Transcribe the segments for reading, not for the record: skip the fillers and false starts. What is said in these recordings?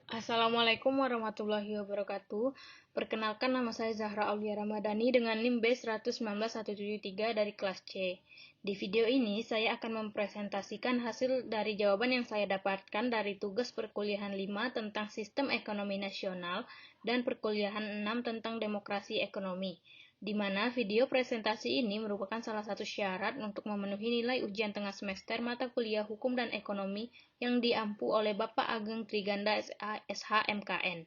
Assalamualaikum warahmatullahi wabarakatuh. Perkenalkan, nama saya Zahra Aulia Ramadhani dengan NIM B119173 dari kelas C. Di video ini, saya akan mempresentasikan hasil dari jawaban yang saya dapatkan dari tugas perkuliahan 5 tentang Sistem Ekonomi Nasional dan perkuliahan 6 tentang Demokrasi Ekonomi, di mana video presentasi ini merupakan salah satu syarat untuk memenuhi nilai ujian tengah semester mata kuliah Hukum dan Ekonomi yang diampu oleh Bapak Ageng Triganda SH MKN.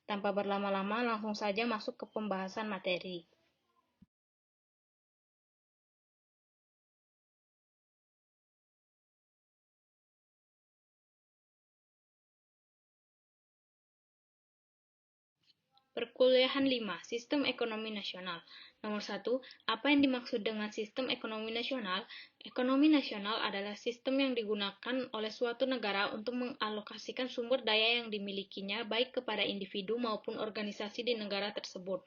Tanpa berlama-lama, langsung saja masuk ke pembahasan materi. Perkuliahan 5, Sistem Ekonomi Nasional. Nomor 1, apa yang dimaksud dengan sistem ekonomi nasional? Ekonomi nasional adalah sistem yang digunakan oleh suatu negara untuk mengalokasikan sumber daya yang dimilikinya baik kepada individu maupun organisasi di negara tersebut.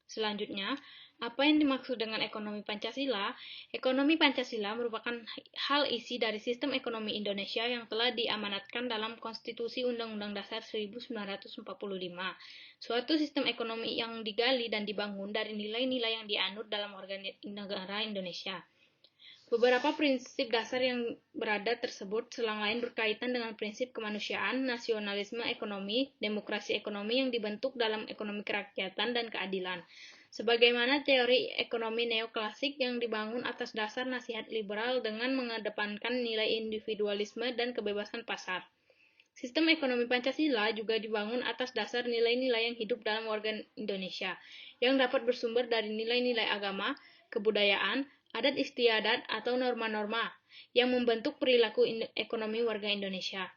Selanjutnya, apa yang dimaksud dengan ekonomi Pancasila? Ekonomi Pancasila merupakan hal isi dari sistem ekonomi Indonesia yang telah diamanatkan dalam Konstitusi Undang-Undang Dasar 1945. Suatu sistem ekonomi yang digali dan dibangun dari nilai-nilai yang dianut dalam warga negara Indonesia. Beberapa prinsip dasar yang berada tersebut selang lain berkaitan dengan prinsip kemanusiaan, nasionalisme ekonomi, demokrasi ekonomi yang dibentuk dalam ekonomi kerakyatan dan keadilan. Sebagaimana teori ekonomi neoklasik yang dibangun atas dasar nasihat liberal dengan mengedepankan nilai individualisme dan kebebasan pasar. Sistem ekonomi Pancasila juga dibangun atas dasar nilai-nilai yang hidup dalam warga Indonesia, yang dapat bersumber dari nilai-nilai agama, kebudayaan, adat istiadat, atau norma-norma yang membentuk perilaku ekonomi warga Indonesia.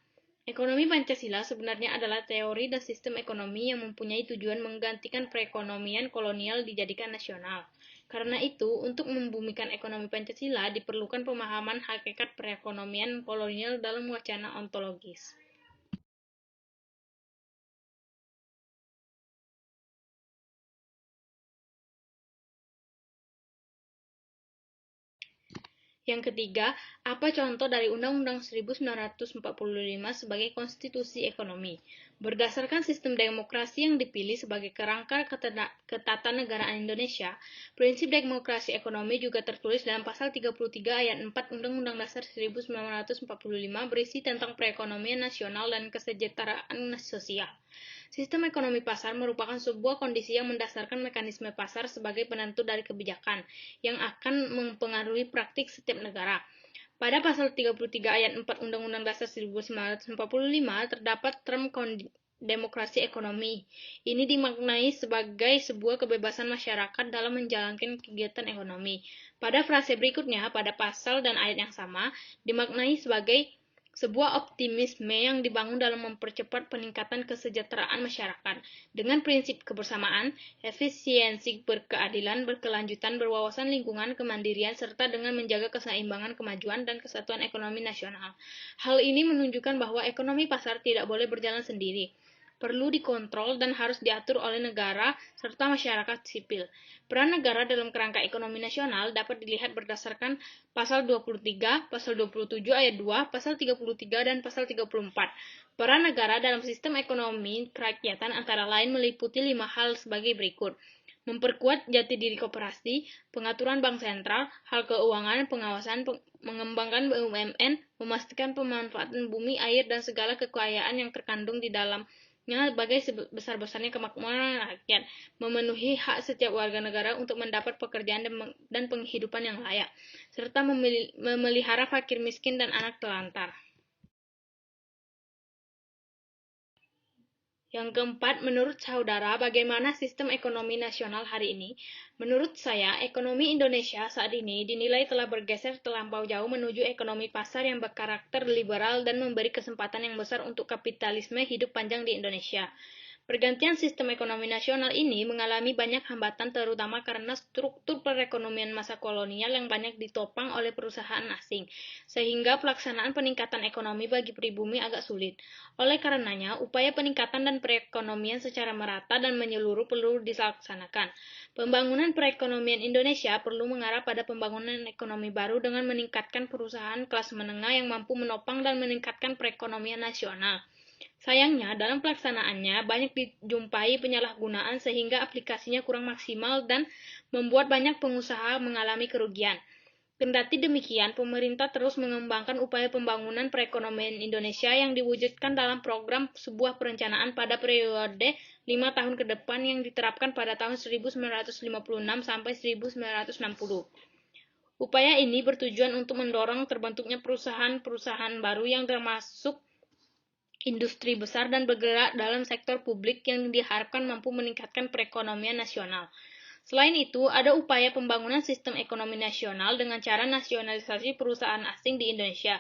Ekonomi Pancasila sebenarnya adalah teori dan sistem ekonomi yang mempunyai tujuan menggantikan perekonomian kolonial dijadikan nasional. Karena itu, untuk membumikan ekonomi Pancasila diperlukan pemahaman hakikat perekonomian kolonial dalam wacana ontologis. Yang ketiga, apa contoh dari Undang-Undang 1945 sebagai konstitusi ekonomi? Berdasarkan sistem demokrasi yang dipilih sebagai kerangka ketatanegaraan Indonesia, prinsip demokrasi ekonomi juga tertulis dalam pasal 33 ayat 4 Undang-Undang Dasar 1945 berisi tentang perekonomian nasional dan kesejahteraan sosial. Sistem ekonomi pasar merupakan sebuah kondisi yang mendasarkan mekanisme pasar sebagai penentu dari kebijakan yang akan mempengaruhi praktik setiap negara. Pada pasal 33 ayat 4 Undang-Undang Dasar 1945 terdapat term demokrasi ekonomi. Ini dimaknai sebagai sebuah kebebasan masyarakat dalam menjalankan kegiatan ekonomi. Pada frase berikutnya, pada pasal dan ayat yang sama, dimaknai sebagai sebuah optimisme yang dibangun dalam mempercepat peningkatan kesejahteraan masyarakat dengan prinsip kebersamaan, efisiensi, berkeadilan, berkelanjutan, berwawasan lingkungan, kemandirian, serta dengan menjaga keseimbangan kemajuan dan kesatuan ekonomi nasional. Hal ini menunjukkan bahwa ekonomi pasar tidak boleh berjalan sendiri, perlu dikontrol dan harus diatur oleh negara serta masyarakat sipil. Peran negara dalam kerangka ekonomi nasional dapat dilihat berdasarkan pasal 23, pasal 27 ayat 2, pasal 33 dan pasal 34. Peran negara dalam sistem ekonomi kerakyatan antara lain meliputi 5 hal sebagai berikut: memperkuat jati diri koperasi, pengaturan bank sentral, hal keuangan, pengawasan, mengembangkan BUMN, memastikan pemanfaatan bumi, air, dan segala kekayaan yang terkandung di dalamnya sebagai sebesar-besarnya kemakmuran rakyat, memenuhi hak setiap warga negara untuk mendapat pekerjaan dan penghidupan yang layak, serta memelihara fakir miskin dan anak telantar. Yang keempat, menurut saudara, bagaimana sistem ekonomi nasional hari ini? Menurut saya, ekonomi Indonesia saat ini dinilai telah bergeser terlampau jauh menuju ekonomi pasar yang berkarakter liberal dan memberi kesempatan yang besar untuk kapitalisme hidup panjang di Indonesia. Pergantian sistem ekonomi nasional ini mengalami banyak hambatan terutama karena struktur perekonomian masa kolonial yang banyak ditopang oleh perusahaan asing, sehingga pelaksanaan peningkatan ekonomi bagi pribumi agak sulit. Oleh karenanya, upaya peningkatan dan perekonomian secara merata dan menyeluruh perlu dilaksanakan. Pembangunan perekonomian Indonesia perlu mengarah pada pembangunan ekonomi baru dengan meningkatkan perusahaan kelas menengah yang mampu menopang dan meningkatkan perekonomian nasional. Sayangnya, dalam pelaksanaannya banyak dijumpai penyalahgunaan sehingga aplikasinya kurang maksimal dan membuat banyak pengusaha mengalami kerugian. Kendati demikian, pemerintah terus mengembangkan upaya pembangunan perekonomian Indonesia yang diwujudkan dalam program sebuah perencanaan pada periode 5 tahun ke depan yang diterapkan pada tahun 1956 sampai 1960. Upaya ini bertujuan untuk mendorong terbentuknya perusahaan-perusahaan baru yang termasuk industri besar dan bergerak dalam sektor publik yang diharapkan mampu meningkatkan perekonomian nasional. Selain itu, ada upaya pembangunan sistem ekonomi nasional dengan cara nasionalisasi perusahaan asing di Indonesia.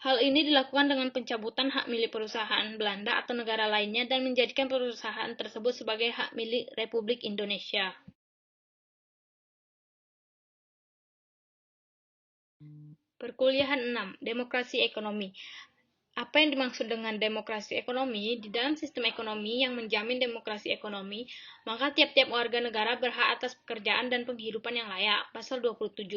Hal ini dilakukan dengan pencabutan hak milik perusahaan Belanda atau negara lainnya dan menjadikan perusahaan tersebut sebagai hak milik Republik Indonesia. Perkuliahan 6. Demokrasi Ekonomi. Apa yang dimaksud dengan demokrasi ekonomi? Di dalam sistem ekonomi yang menjamin demokrasi ekonomi, maka tiap-tiap warga negara berhak atas pekerjaan dan penghidupan yang layak. Pasal 27.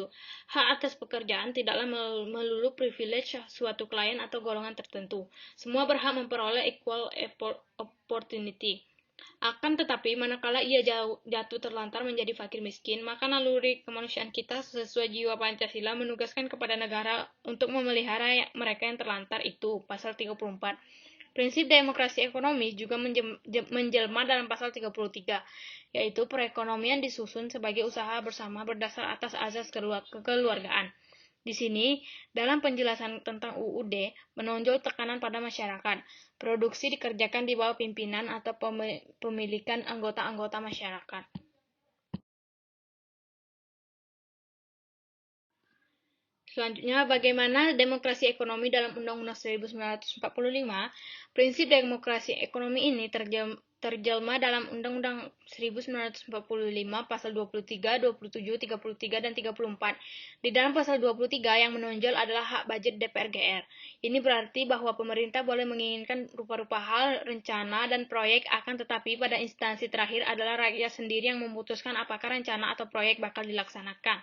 Hak atas pekerjaan tidaklah melulu privilege suatu klien atau golongan tertentu. Semua berhak memperoleh equal opportunity. Akan tetapi, manakala ia jatuh terlantar menjadi fakir miskin, maka naluri kemanusiaan kita sesuai jiwa Pancasila menugaskan kepada negara untuk memelihara mereka yang terlantar itu. Pasal 34. Prinsip demokrasi ekonomi juga menjelma dalam pasal 33, yaitu perekonomian disusun sebagai usaha bersama berdasar atas azas kekeluargaan. Di sini, dalam penjelasan tentang UUD, menonjol tekanan pada masyarakat. Produksi dikerjakan di bawah pimpinan atau pemilikan anggota-anggota masyarakat. Selanjutnya, bagaimana demokrasi ekonomi dalam Undang-Undang 1945? Prinsip demokrasi ekonomi ini terjelma dalam Undang-Undang 1945 pasal 23, 27, 33, dan 34. Di dalam pasal 23 yang menonjol adalah hak budget DPR-GR. Ini berarti bahwa pemerintah boleh menginginkan rupa-rupa hal, rencana, dan proyek, akan tetapi pada instansi terakhir adalah rakyat sendiri yang memutuskan apakah rencana atau proyek bakal dilaksanakan.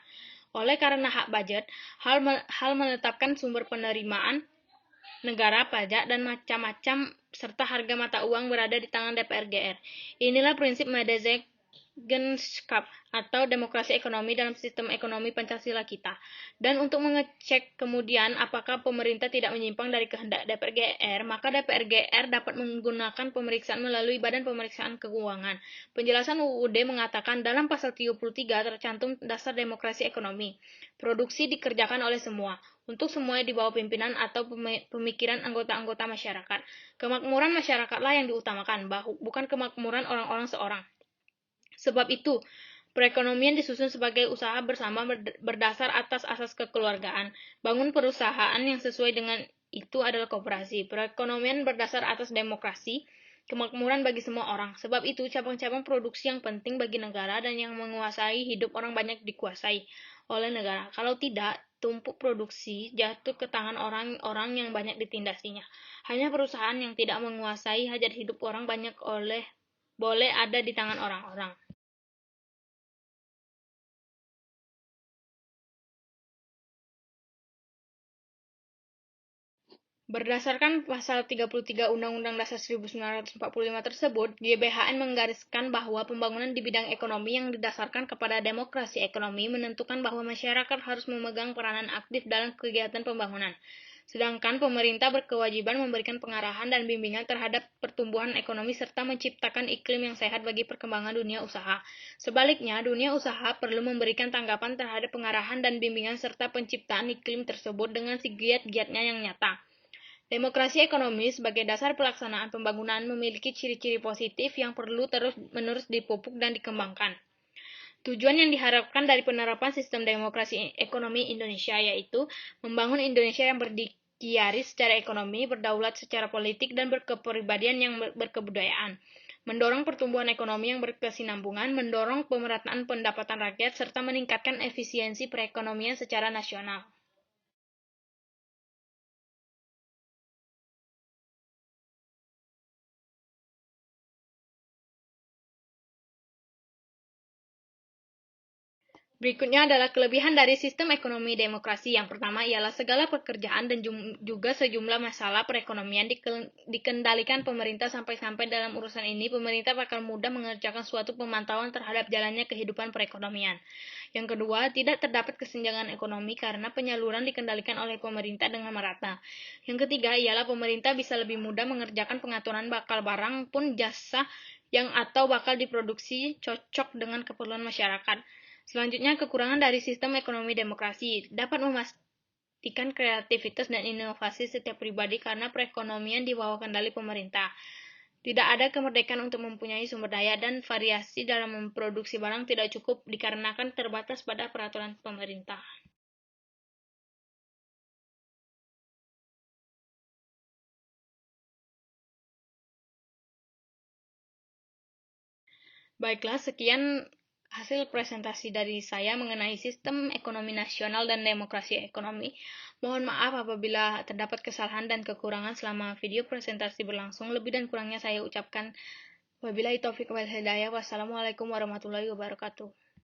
Oleh karena hak budget, hal menetapkan sumber penerimaan negara, pajak, dan macam-macam serta harga mata uang berada di tangan DPR-GR. Inilah prinsip Madagenschaft atau demokrasi ekonomi dalam sistem ekonomi Pancasila kita. Dan untuk mengecek kemudian apakah pemerintah tidak menyimpang dari kehendak DPR-GR, maka DPR-GR dapat menggunakan pemeriksaan melalui Badan Pemeriksaan Keuangan. Penjelasan UUD mengatakan dalam pasal 33 tercantum dasar demokrasi ekonomi. Produksi dikerjakan oleh semua, untuk semuanya di bawah pimpinan atau pemikiran anggota-anggota masyarakat. Kemakmuran masyarakatlah yang diutamakan, bukan kemakmuran orang-orang seorang. Sebab itu, perekonomian disusun sebagai usaha bersama berdasar atas asas kekeluargaan. Bangun perusahaan yang sesuai dengan itu adalah koperasi. Perekonomian berdasar atas demokrasi, kemakmuran bagi semua orang. Sebab itu, cabang-cabang produksi yang penting bagi negara dan yang menguasai hidup orang banyak dikuasai oleh negara. Kalau tidak, tumpuk produksi jatuh ke tangan orang-orang yang banyak ditindasinya. Hanya perusahaan yang tidak menguasai hajat hidup orang banyak boleh ada di tangan orang-orang. Berdasarkan pasal 33 Undang-Undang Dasar 1945 tersebut, GBHN menggariskan bahwa pembangunan di bidang ekonomi yang didasarkan kepada demokrasi ekonomi menentukan bahwa masyarakat harus memegang peranan aktif dalam kegiatan pembangunan. Sedangkan pemerintah berkewajiban memberikan pengarahan dan bimbingan terhadap pertumbuhan ekonomi serta menciptakan iklim yang sehat bagi perkembangan dunia usaha. Sebaliknya, dunia usaha perlu memberikan tanggapan terhadap pengarahan dan bimbingan serta penciptaan iklim tersebut dengan segiat-giatnya yang nyata. Demokrasi ekonomi sebagai dasar pelaksanaan pembangunan memiliki ciri-ciri positif yang perlu terus-menerus dipupuk dan dikembangkan. Tujuan yang diharapkan dari penerapan sistem demokrasi ekonomi Indonesia yaitu membangun Indonesia yang berdikari secara ekonomi, berdaulat secara politik, dan berkepribadian yang berkebudayaan. Mendorong pertumbuhan ekonomi yang berkesinambungan, mendorong pemerataan pendapatan rakyat, serta meningkatkan efisiensi perekonomian secara nasional. Berikutnya adalah kelebihan dari sistem ekonomi demokrasi. Yang pertama ialah segala pekerjaan dan juga sejumlah masalah perekonomian dikendalikan pemerintah sampai-sampai dalam urusan ini pemerintah bakal mudah mengerjakan suatu pemantauan terhadap jalannya kehidupan perekonomian. Yang kedua, tidak terdapat kesenjangan ekonomi karena penyaluran dikendalikan oleh pemerintah dengan merata. Yang ketiga ialah pemerintah bisa lebih mudah mengerjakan pengaturan bakal barang pun jasa yang atau bakal diproduksi cocok dengan keperluan masyarakat. Selanjutnya, kekurangan dari sistem ekonomi demokrasi dapat memastikan kreativitas dan inovasi setiap pribadi karena perekonomian di bawah kendali pemerintah. Tidak ada kemerdekaan untuk mempunyai sumber daya dan variasi dalam memproduksi barang tidak cukup dikarenakan terbatas pada peraturan pemerintah. Baiklah, sekian hasil presentasi dari saya mengenai sistem ekonomi nasional dan demokrasi ekonomi. Mohon maaf apabila terdapat kesalahan dan kekurangan selama video presentasi berlangsung. Lebih dan kurangnya saya ucapkan wabillahi taufiq wal hidayah. Wassalamualaikum warahmatullahi wabarakatuh.